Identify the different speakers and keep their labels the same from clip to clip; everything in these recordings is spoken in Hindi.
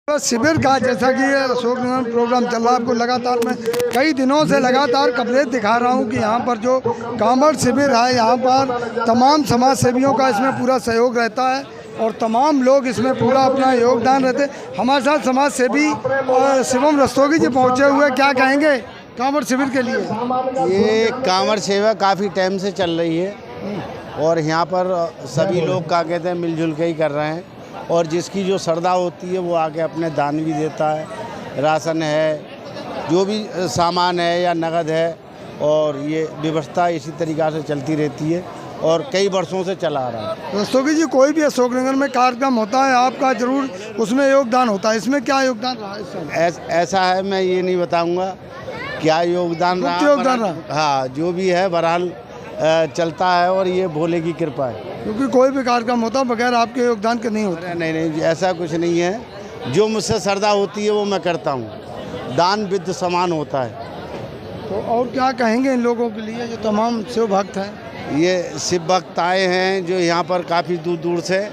Speaker 1: शिविर का जैसा कि अशोक नगर प्रोग्राम चल रहा है, आपको लगातार मैं कई दिनों से लगातार कवरेज दिखा रहा हूं कि यहाँ पर जो कांवड़ शिविर है, यहाँ पर तमाम समाज सेवियों का इसमें पूरा सहयोग रहता है और तमाम लोग इसमें पूरा अपना योगदान रहते हैं। हमारे साथ समाज सेवी शिवम रस्तोगी जी पहुँचे हुए, क्या कहेंगे कांवड़ शिविर के लिए?
Speaker 2: ये कांवड़ सेवा काफ़ी टाइम से चल रही है और यहाँ पर सभी लोग क्या कहते हैं मिलजुल के ही कर रहे हैं और जिसकी जो श्रद्धा होती है वो आके अपने दान भी देता है। राशन है, जो भी सामान है या नगद है, और ये व्यवस्था इसी तरीक़ा से चलती रहती है और कई वर्षों से चला आ रहा है।
Speaker 1: रस्तोगी जी, कोई भी अशोकनगर में कार्यक्रम होता है आपका जरूर उसमें योगदान होता है, इसमें क्या योगदान रहा है?
Speaker 2: ऐसा है, मैं ये नहीं बताऊँगा क्या योगदान रहा। हाँ, जो भी है बहरहाल चलता है और ये भोले की कृपा है।
Speaker 1: क्योंकि कोई भी कार्यक्रम होता बगैर आपके योगदान के नहीं होता।
Speaker 2: नहीं, ऐसा कुछ नहीं है। जो मुझसे श्रद्धा होती है वो मैं करता हूँ। दान विद समान होता है।
Speaker 1: तो और क्या कहेंगे इन लोगों के लिए जो तमाम शिव भक्त हैं?
Speaker 2: ये शिव भक्त आए हैं जो यहाँ पर काफ़ी दूर दूर से।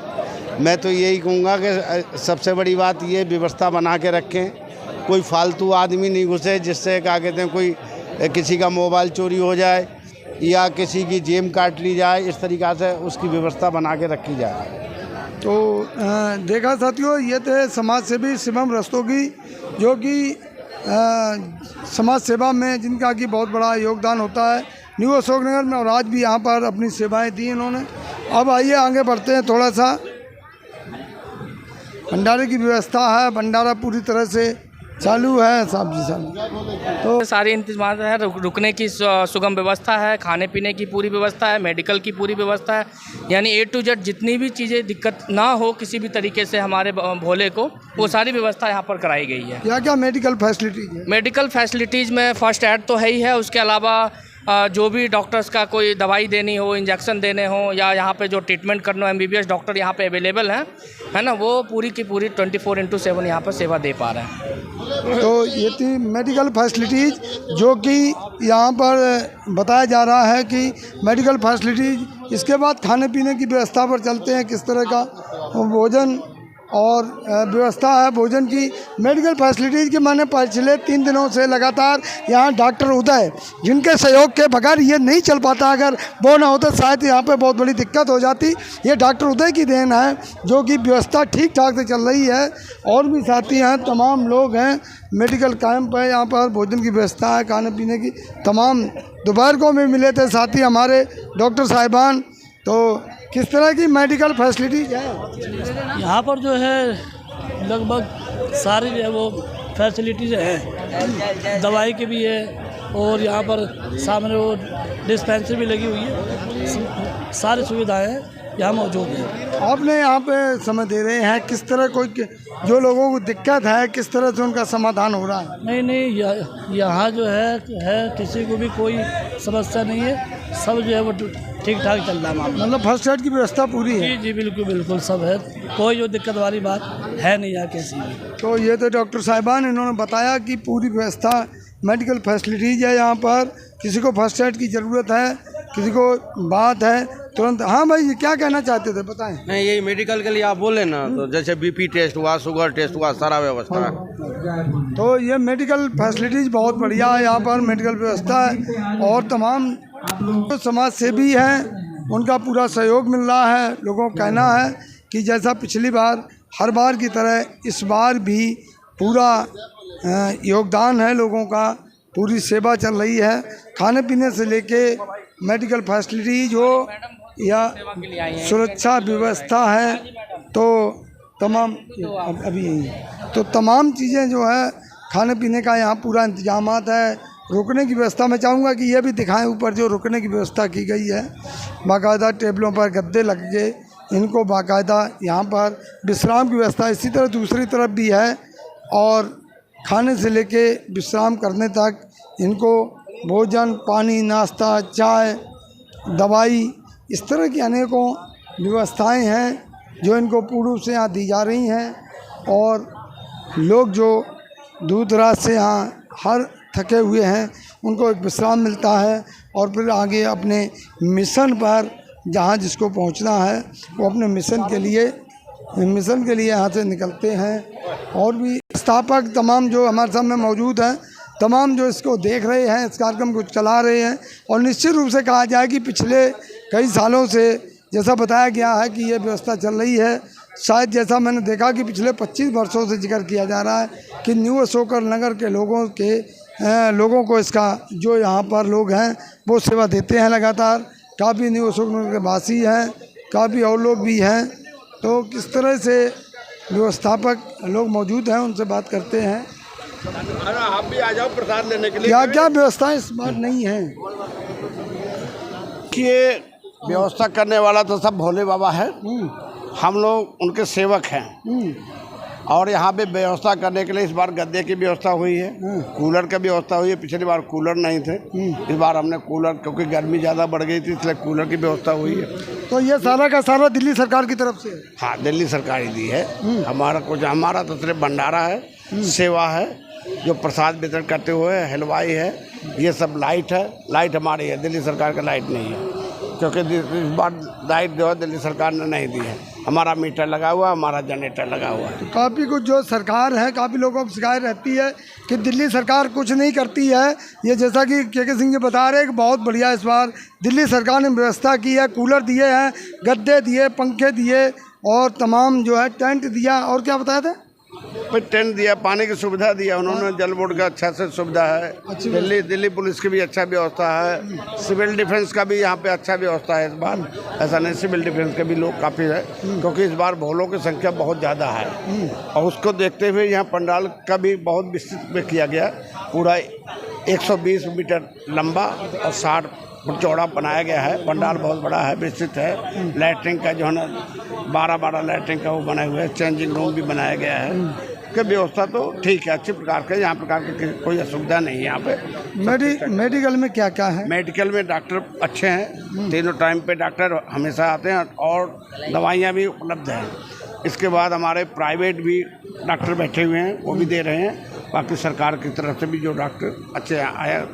Speaker 2: मैं तो यही कहूँगा कि सबसे बड़ी बात ये व्यवस्था बना के रखें, कोई फालतू आदमी नहीं घुसे जिससे क्या कहते हैं कोई किसी का मोबाइल चोरी हो जाए या किसी की जेब काट ली जाए। इस तरीक़ा से उसकी व्यवस्था बना के रखी जाए।
Speaker 1: तो देखा साथियों, ये थे समाज सेवी शिवम रस्तोगी जो कि समाज सेवा में जिनका कि बहुत बड़ा योगदान होता है न्यू अशोकनगर में, और आज भी यहाँ पर अपनी सेवाएं दी इन्होंने। अब आइए आगे बढ़ते हैं। थोड़ा सा भंडारे की व्यवस्था है, भंडारा पूरी तरह से चालू है साहब जी साहब।
Speaker 3: तो सारे इंतजाम है, रुकने की सुगम व्यवस्था है, खाने पीने की पूरी व्यवस्था है, मेडिकल की पूरी व्यवस्था है, यानी A to Z जितनी भी चीज़ें दिक्कत ना हो किसी भी तरीके से हमारे भोले को, वो सारी व्यवस्था यहाँ पर कराई गई है।
Speaker 1: क्या क्या मेडिकल फैसिलिटीज़ है?
Speaker 3: मेडिकल फैसिलिटीज़ में फर्स्ट एड तो है ही है, उसके अलावा जो भी डॉक्टर्स का कोई दवाई देनी हो, इंजेक्शन देने हो या यहाँ पे जो ट्रीटमेंट करना हो, MBBS डॉक्टर यहाँ पे अवेलेबल हैं, है ना, वो पूरी की पूरी 24/7 यहाँ पर सेवा दे पा रहे हैं।
Speaker 1: तो ये थी मेडिकल फैसिलिटीज़ जो कि यहाँ पर बताया जा रहा है कि मेडिकल फैसिलिटीज़। इसके बाद खाने पीने की व्यवस्था पर चलते हैं, किस तरह का भोजन और व्यवस्था है भोजन की। मेडिकल फैसिलिटीज़ की मैंने पिछले 3 दिनों से लगातार यहाँ डॉक्टर उदय जिनके सहयोग के बगैर ये नहीं चल पाता, अगर वो ना होता शायद यहाँ पे बहुत बड़ी दिक्कत हो जाती। ये डॉक्टर उदय की देन है जो कि व्यवस्था ठीक ठाक से चल रही है। और भी साथी हैं, तमाम लोग हैं, मेडिकल कैंप है, यहाँ पर भोजन की व्यवस्था है, खाने पीने की तमाम। दोपहर को भी मिले थे साथी हमारे डॉक्टर साहिबान। तो किस तरह की मेडिकल फैसिलिटीज़ है
Speaker 4: यहाँ पर? जो है लगभग सारी जो है वो फैसिलिटीज़ हैं, दवाई की भी है और यहाँ पर सामने वो डिस्पेंसरी भी लगी हुई है, सारी सुविधाएं यहाँ मौजूद हैं।
Speaker 1: आपने यहाँ पे समय दे रहे हैं, किस तरह कोई जो लोगों को दिक्कत है किस तरह से उनका समाधान हो रहा है?
Speaker 4: नहीं, यहाँ जो है किसी को भी कोई समस्या नहीं है, सब जो है वो ठीक ठाक चल रहा है मामला।
Speaker 1: मतलब फर्स्ट एड की व्यवस्था पूरी है?
Speaker 4: जी बिल्कुल सब है, कोई जो दिक्कत वाली बात है नहीं यहाँ किसी भी।
Speaker 1: तो ये तो डॉक्टर साहिबान इन्होंने बताया कि पूरी व्यवस्था मेडिकल फैसिलिटीज़ है यहाँ पर। किसी को फर्स्ट एड की ज़रूरत है, किसी को बात है तुरंत। हाँ भाई, ये क्या कहना चाहते थे बताएं?
Speaker 5: नहीं, यही मेडिकल के लिए आप बोले ना, तो जैसे BP टेस्ट हुआ, शुगर टेस्ट हुआ, सारा व्यवस्था है।
Speaker 1: तो ये मेडिकल फैसिलिटीज़ बहुत बढ़िया है यहाँ पर, मेडिकल व्यवस्था है और तमाम जो समाज सेवी हैं उनका पूरा सहयोग मिल रहा है। लोगों का कहना है कि जैसा पिछली बार हर बार की तरह इस बार भी पूरा योगदान है लोगों का, पूरी सेवा चल रही है। खाने पीने से लेके मेडिकल फैसिलिटीज हो या सुरक्षा व्यवस्था है, तो तमाम अभी तो तमाम चीज़ें जो है खाने पीने का यहाँ पूरा इंतजामात है। रुकने की व्यवस्था मैं चाहूँगा कि ये भी दिखाएं, ऊपर जो रुकने की व्यवस्था की गई है, बाकायदा टेबलों पर गद्दे लग के इनको बाकायदा यहाँ पर विश्राम की व्यवस्था इसी तरह दूसरी तरफ भी है। और खाने से लेके विश्राम करने तक इनको भोजन, पानी, नाश्ता, चाय, दवाई, इस तरह की अनेकों व्यवस्थाएं हैं जो इनको पूर्व से यहाँ दी जा रही हैं। और लोग जो दूर दराज से यहाँ हर थके हुए हैं उनको एक विश्राम मिलता है और फिर आगे अपने मिशन पर जहाँ जिसको पहुँचना है वो अपने मिशन के लिए मिशन के लिए यहाँ से निकलते हैं। और भी स्थापक तमाम जो हमारे सामने मौजूद हैं, तमाम जो इसको देख रहे हैं, इस कार्यक्रम को चला रहे हैं। और निश्चित रूप से कहा जाए कि पिछले कई सालों से जैसा बताया गया है कि ये व्यवस्था चल रही है, शायद जैसा मैंने देखा कि पिछले 25 वर्षों से जिक्र किया जा रहा है कि न्यू अशोक नगर के लोगों को इसका जो यहाँ पर लोग हैं वो सेवा देते हैं लगातार। काफ़ी न्यू अशोक नगर के वासी हैं, काफ़ी और लोग भी हैं। तो किस तरह से व्यवस्थापक लोग मौजूद हैं, उनसे बात करते हैं।
Speaker 5: आप भी आ जाओ प्रसाद लेने के लिए।
Speaker 1: क्या क्या व्यवस्थाएं इस बार नहीं हैं?
Speaker 2: कि ये व्यवस्था करने वाला तो सब भोले बाबा है, हम लोग उनके सेवक हैं। और यहाँ पे व्यवस्था करने के लिए इस बार गद्दे की व्यवस्था हुई है, कूलर की व्यवस्था हुई है। पिछली बार कूलर नहीं थे, इस बार हमने कूलर, क्योंकि गर्मी ज़्यादा बढ़ गई थी इसलिए कूलर की व्यवस्था हुई है।
Speaker 1: तो ये सारा का सारा दिल्ली सरकार की तरफ से है?
Speaker 2: हाँ, दिल्ली सरकार ही दी है। हमारा तो सिर्फ भंडारा है, सेवा है, जो प्रसाद वितरण करते हुए हलवाई है, ये सब लाइट है। लाइट हमारी है, दिल्ली सरकार का लाइट नहीं है, क्योंकि इस बार लाइट जो है दिल्ली सरकार ने नहीं दी है। हमारा मीटर लगा हुआ है, हमारा जनरेटर लगा हुआ है।
Speaker 1: तो काफ़ी कुछ जो सरकार है, काफ़ी लोगों को शिकायत रहती है कि दिल्ली सरकार कुछ नहीं करती है। ये जैसा कि के सिंह जी बता रहे हैं कि बहुत बढ़िया इस बार दिल्ली सरकार ने व्यवस्था की है, कूलर दिए हैं, गद्दे दिए, पंखे दिए और तमाम जो है टेंट दिया। और क्या बताया था?
Speaker 2: फिर टेंट दिया, पानी की सुविधा दिया उन्होंने, जल बोर्ड का अच्छा से सुविधा है। दिल्ली पुलिस की भी अच्छा व्यवस्था है, सिविल डिफेंस का भी यहाँ पे अच्छा व्यवस्था है। इस बार ऐसा नहीं, सिविल डिफेंस के भी लोग काफ़ी है, क्योंकि इस बार भोलों की संख्या बहुत ज़्यादा है। और उसको देखते हुए यहाँ पंडाल का भी बहुत विस्तृत में किया गया, पूरा 120 मीटर लंबा और 60 फुट चौड़ा बनाया गया है। पंडाल बहुत बड़ा है, विस्तृत है। लैट्रिन का जो है ना 12 लैट्रिन का वो बना हुआ है, चेंजिंग रूम भी बनाया गया है। कि व्यवस्था तो ठीक है, अच्छी प्रकार के, यहाँ प्रकार की कोई असुविधा नहीं है। यहाँ पे
Speaker 1: मेडिकल में क्या क्या है?
Speaker 2: मेडिकल में डॉक्टर अच्छे हैं, तीनों टाइम पे डॉक्टर हमेशा आते हैं और दवाइयाँ भी उपलब्ध हैं। इसके बाद हमारे प्राइवेट भी डॉक्टर बैठे हुए हैं, वो भी दे रहे हैं। बाकी सरकार की तरफ से भी जो डॉक्टर अच्छे आए,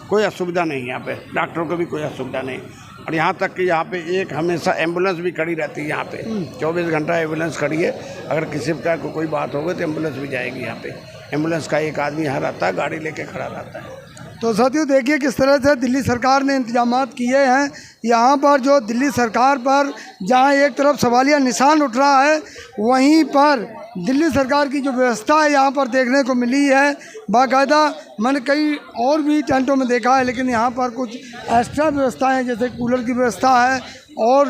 Speaker 2: कोई असुविधा नहीं है यहाँ पे, डॉक्टरों को भी कोई असुविधा नहीं। और यहाँ तक कि यहाँ पे एक हमेशा एम्बुलेंस भी खड़ी रहती है। यहाँ पे 24 घंटा एम्बुलेंस खड़ी है, अगर किसी प्रकार को कोई बात होगी तो एम्बुलेंस भी जाएगी। यहाँ पे एम्बुलेंस का एक आदमी यहाँ रहता है, गाड़ी लेके खड़ा रहता है।
Speaker 1: तो साथियों देखिए किस तरह से दिल्ली सरकार ने इंतजामात किए हैं। यहाँ पर जो दिल्ली सरकार पर जहाँ एक तरफ सवालिया निशान उठ रहा है, वहीं पर दिल्ली सरकार की जो व्यवस्था है यहाँ पर देखने को मिली है। बाकायदा मैंने कई और भी टेंटों में देखा है, लेकिन यहाँ पर कुछ एक्स्ट्रा व्यवस्था है, जैसे कूलर की व्यवस्था है और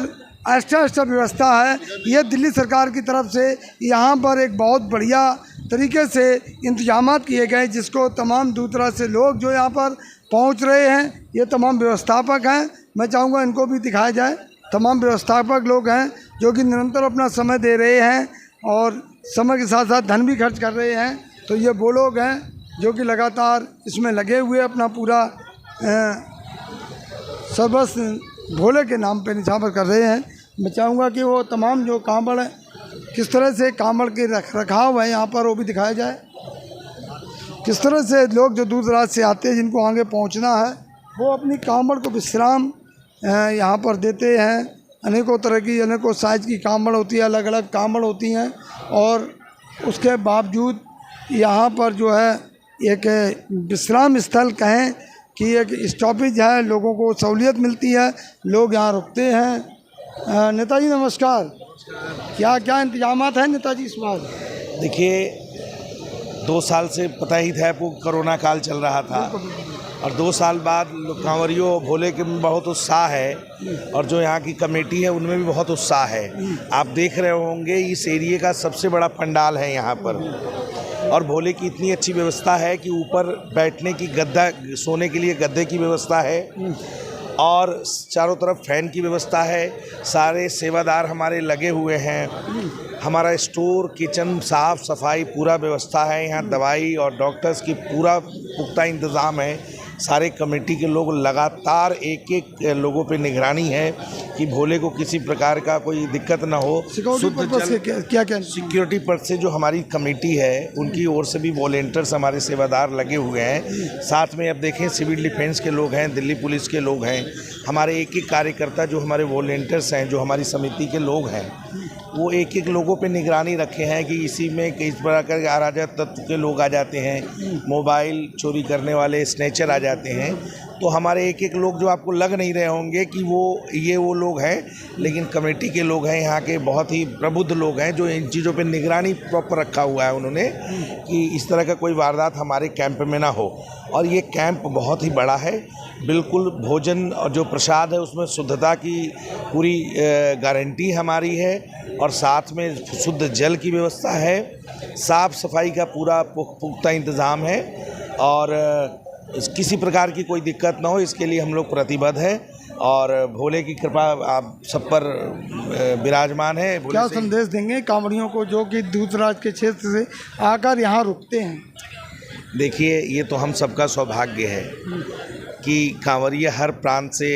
Speaker 1: एक्स्ट्रा व्यवस्था है। ये दिल्ली सरकार की तरफ से यहाँ पर एक बहुत बढ़िया तरीके से इंतजामात किए गए, जिसको तमाम दूर दराज से लोग जो यहाँ पर पहुँच रहे हैं, ये तमाम व्यवस्थापक हैं। मैं चाहूँगा इनको भी दिखाया जाए। तमाम व्यवस्थापक लोग हैं जो कि निरंतर अपना समय दे रहे हैं और समय के साथ साथ धन भी खर्च कर रहे हैं। तो ये वो लोग हैं जो कि लगातार इसमें लगे हुए अपना पूरा सर्वस्व भोले के नाम पे निछावर कर रहे हैं। मैं चाहूँगा कि वो तमाम जो कांवड़ किस तरह से कांवड़ के रखरखाव है यहाँ पर, वो भी दिखाया जाए। किस तरह से लोग जो दूर दराज से आते हैं, जिनको आगे पहुँचना है, वो अपनी कांवड़ को विश्राम यहाँ पर देते हैं। अनेकों तरह की, अनेकों साइज की कांवड़ होती है, अलग अलग कांवड़ होती हैं। और उसके बावजूद यहाँ पर जो है एक विश्राम स्थल कहें कि एक स्टॉपेज है, लोगों को सहूलियत मिलती है, लोग यहाँ रुकते हैं। नेताजी नमस्कार। क्या क्या इंतजामात हैं नेताजी इस बार?
Speaker 6: देखिए 2 साल से पता ही था आपको, कोरोना काल चल रहा था और 2 साल बाद कांवरियों भोले के में बहुत उत्साह है और जो यहाँ की कमेटी है उनमें भी बहुत उत्साह है। आप देख रहे होंगे इस एरिए का सबसे बड़ा पंडाल है यहाँ पर और भोले की इतनी अच्छी व्यवस्था है कि ऊपर बैठने की गद्दा, सोने के लिए गद्दे की व्यवस्था है और चारों तरफ फैन की व्यवस्था है। सारे सेवादार हमारे लगे हुए हैं। हमारा स्टोर, किचन, साफ़ सफाई पूरा व्यवस्था है। यहाँ दवाई और डॉक्टर्स की पूरा पुख्ता इंतज़ाम है। सारे कमेटी के लोग लगातार एक लोगों पे निगरानी है कि भोले को किसी प्रकार का कोई दिक्कत ना हो।
Speaker 1: शुद्ध जल क्या
Speaker 6: सिक्योरिटी पर्पस से जो हमारी कमेटी है उनकी ओर से भी वॉलेंटियर्स हमारे सेवादार लगे हुए हैं। साथ में अब देखें सिविल डिफेंस के लोग हैं, दिल्ली पुलिस के लोग हैं, हमारे एक कार्यकर्ता जो हमारे वॉलेंटियर्स हैं, जो हमारी समिति के लोग हैं, वो एक एक लोगों पे निगरानी रखे हैं कि इसी में किस प्रकार के अराजक तत्व के लोग आ जाते हैं, मोबाइल चोरी करने वाले स्नैचर आ जाते हैं। तो हमारे एक एक लोग जो आपको लग नहीं रहे होंगे कि वो लोग हैं, लेकिन कमेटी के लोग हैं, यहाँ के बहुत ही प्रबुद्ध लोग हैं जो इन चीज़ों पे निगरानी प्रॉपर रखा हुआ है उन्होंने कि इस तरह का कोई वारदात हमारे कैंप में ना हो। और ये कैंप बहुत ही बड़ा है, बिल्कुल भोजन और जो प्रसाद है उसमें शुद्धता की पूरी गारंटी हमारी है और साथ में शुद्ध जल की व्यवस्था है, साफ़ सफाई का पूरा पुख्ता इंतज़ाम है और किसी प्रकार की कोई दिक्कत ना हो इसके लिए हम लोग प्रतिबद्ध हैं और भोले की कृपा आप सब पर विराजमान है।
Speaker 1: क्या संदेश देंगे कांवड़ियों को जो कि दूसराज के क्षेत्र से आकर यहाँ रुकते हैं?
Speaker 6: देखिए, ये तो हम सबका सौभाग्य है कि कांवरिया हर प्रांत से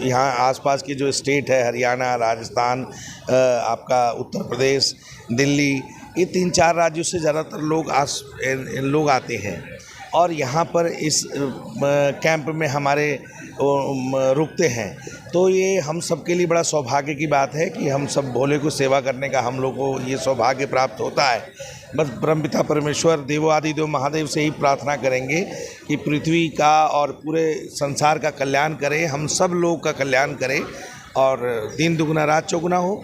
Speaker 6: यहाँ आसपास के जो स्टेट है, हरियाणा, राजस्थान, आपका उत्तर प्रदेश, दिल्ली, ये 3-4 राज्यों से ज़्यादातर लोग आते हैं और यहाँ पर इस कैंप में हमारे रुकते हैं। तो ये हम सब के लिए बड़ा सौभाग्य की बात है कि हम सब भोले को सेवा करने का हम लोग को ये सौभाग्य प्राप्त होता है। बस परमपिता परमेश्वर देवादिदेव महादेव से ही प्रार्थना करेंगे कि पृथ्वी का और पूरे संसार का कल्याण करे, हम सब लोग का कल्याण करे और दिन दुगना रात चौगुना हो।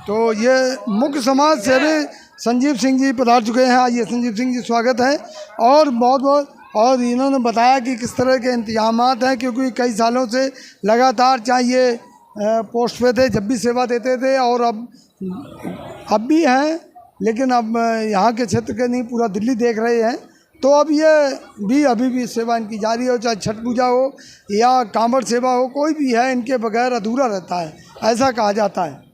Speaker 1: तो ये मुख्य समाज सेवी संजीव सिंह जी पधार चुके हैं। आइए संजीव सिंह जी, स्वागत है। और बहुत और इन्होंने बताया कि किस तरह के इंतजामात हैं, क्योंकि कई सालों से लगातार चाहे ये पोस्ट पे थे, जब भी सेवा देते थे और अब भी हैं, लेकिन अब यहाँ के क्षेत्र के नहीं पूरा दिल्ली देख रहे हैं। तो अब ये भी अभी भी सेवा इनकी जारी हो, चाहे छठ पूजा हो या कांवड़ सेवा हो, कोई भी है इनके बगैर अधूरा रहता है, ऐसा कहा जाता है।